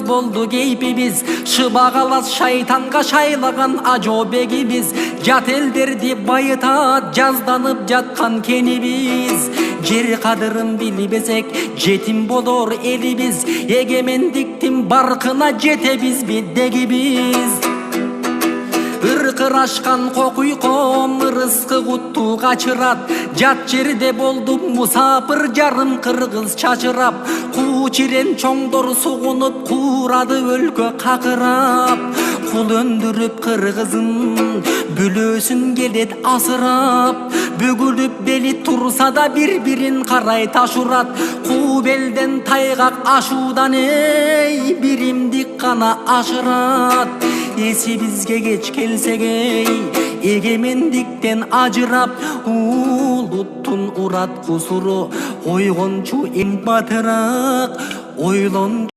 болду кейпибиz, шыбагалас шайтанга шайлаган ажообегибиz, жат элдерди байытат жазданып жаткан кенибиз. Жер кадырын билбесек жетим болор элибиz, эгемендиктин баркына жетебизби дегибиз. Ыркырашкан кокуйком ырыскы кутту качырат, жат жерде болду мусапыр жарым кыргыз чачырап, куу чирен чоңдор сугунуп куурады өлкө какырап. Кул өндүрүп кыргызын бүлөсүн келет асырап, бүгүлүп бели турса да бири-бирин карай ташурат. Куу белден тайгак ашуудан эй биримдик гана ашырат. Эси бизге кеч келсек эй, эгемендиктен ажырап, улуттун урат кусуру ойгончу эң батыраак ойлон.